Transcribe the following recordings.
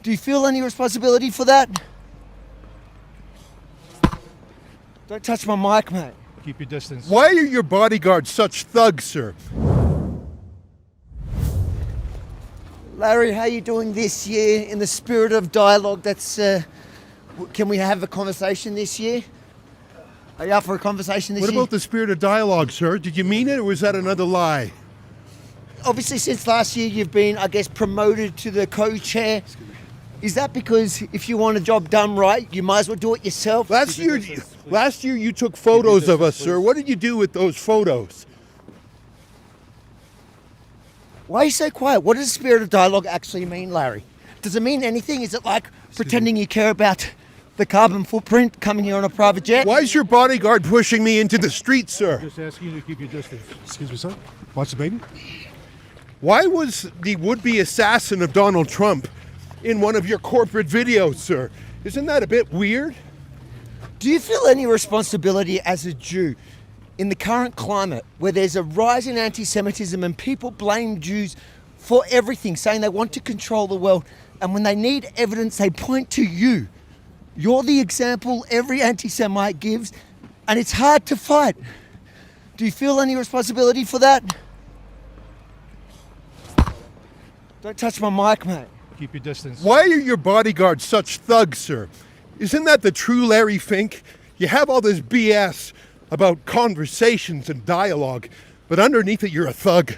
Do you feel any responsibility for that? Don't touch my mic, mate. Keep your distance. Why are your bodyguards such thugs, sir? Larry, how are you doing this year in the spirit of dialogue? Can we have a conversation this year? Are you up for a conversation this What year? about the spirit of dialogue, sir? Did you mean it, or was that another lie? Obviously, since last year, you've been, I guess, promoted to the co-chair. Is that because if you want a job done right, you might as well do it yourself? Last year you took photos of us, sir. What did you do with those photos? Why are you so quiet? What does the spirit of dialogue actually mean, Larry? Does it mean anything? Is it like pretending you care about the carbon footprint coming here on a private jet? Why is your bodyguard pushing me into the street, sir? Just asking you to keep your distance. Excuse me, sir. Watch the baby. Why was the would-be assassin of Donald Trump in one of your corporate videos, sir? Isn't that a bit weird? Do you feel any responsibility as a Jew in the current climate where there's a rise in anti-Semitism and people blame Jews for everything, saying they want to control the world, and when they need evidence, they point to you? You're the example every anti-Semite gives, and it's hard to fight. Do you feel any responsibility for that? Don't touch my mic, mate. Keep your distance. Why are your bodyguards such thugs, sir? Isn't that the true Larry Fink? You have all this BS about conversations and dialogue, but underneath it, you're a thug.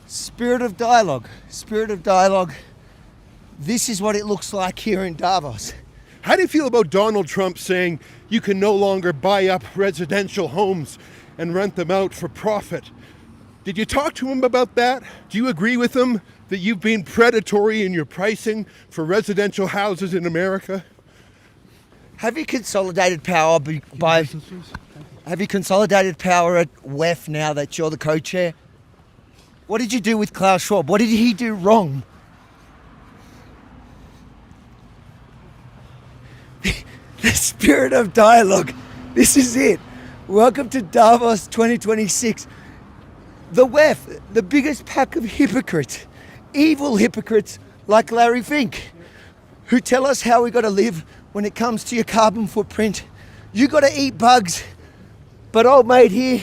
Spirit of dialogue. Spirit of dialogue. This is what it looks like here in Davos. How do you feel about Donald Trump saying you can no longer buy up residential homes and rent them out for profit? Did you talk to him about that? Do you agree with him that you've been predatory in your pricing for residential houses in America? Have you consolidated power Have you consolidated power at WEF now that you're the co-chair? What did you do with Klaus Schwab? What did he do wrong? The spirit of dialogue. This is it. Welcome to Davos 2026. The WEF, the biggest pack of hypocrites, evil hypocrites like Larry Fink, who tell us how we got to live when it comes to your carbon footprint. You got to eat bugs, but old mate here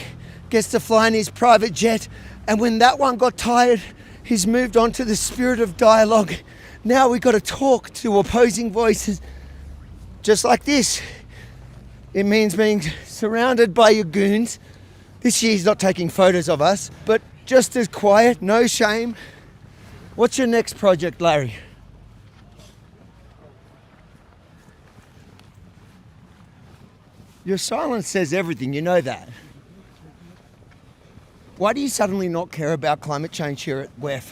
gets to fly in his private jet, and when that one got tired, he's moved on to the spirit of dialogue. Now we got to talk to opposing voices just like this. It means being surrounded by your goons. This year he's not taking photos of us, but just as quiet, no shame. What's your next project, Larry? Your silence says everything, you know that. Why do you suddenly not care about climate change here at WEF?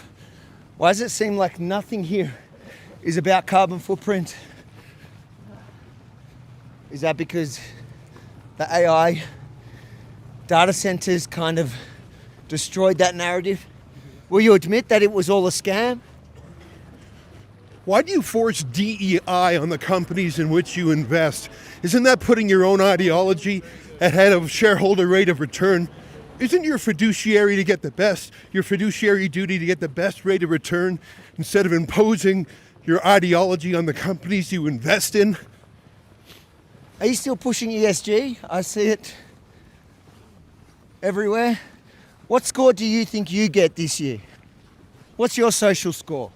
Why does it seem like nothing here is about carbon footprint? Is that because the AI data centers kind of destroyed that narrative? Will you admit that it was all a scam? Why do you force DEI on the companies in which you invest? Isn't that putting your own ideology ahead of shareholder rate of return? Isn't your fiduciary duty to get the best rate of return instead of imposing your ideology on the companies you invest in? Are you still pushing ESG? I see it everywhere. What score do you think you get this year? What's your social score?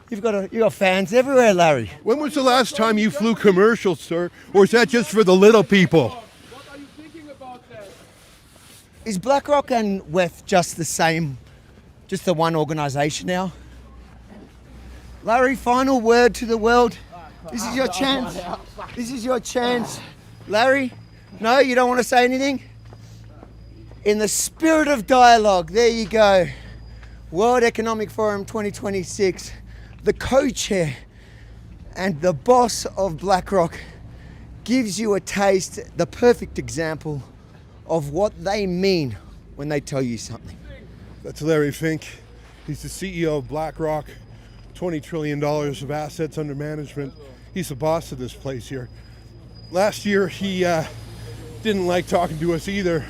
You've got fans everywhere, Larry. When was the last time you flew commercial, sir? Or is that just for the little people? What are you thinking about that? Is BlackRock and WEF just the same, just the one organization now? Larry, final word to the world. This is your chance. This is your chance. Larry, no, you don't want to say anything? In the spirit of dialogue, there you go. World Economic Forum 2026. The co-chair and the boss of BlackRock gives you a taste, the perfect example of what they mean when they tell you something. That's Larry Fink. He's the CEO of BlackRock, $20 trillion of assets under management. He's the boss of this place here. Last year, he didn't like talking to us either.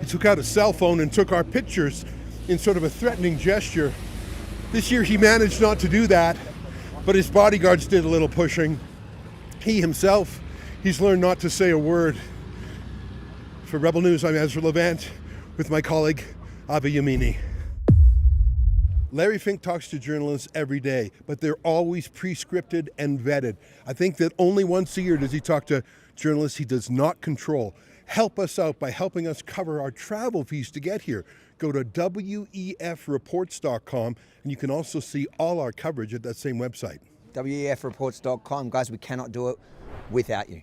He took out a cell phone and took our pictures in sort of a threatening gesture. This year he managed not to do that, but his bodyguards did a little pushing. He himself, he's learned not to say a word. For Rebel News, I'm Ezra Levant with my colleague, Ava Yamini. Larry Fink talks to journalists every day, but they're always pre-scripted and vetted. I think that only once a year does he talk to journalists he does not control. Help us out by helping us cover our travel fees to get here. Go to wefreports.com, and you can also see all our coverage at that same website. wefreports.com. Guys, we cannot do it without you.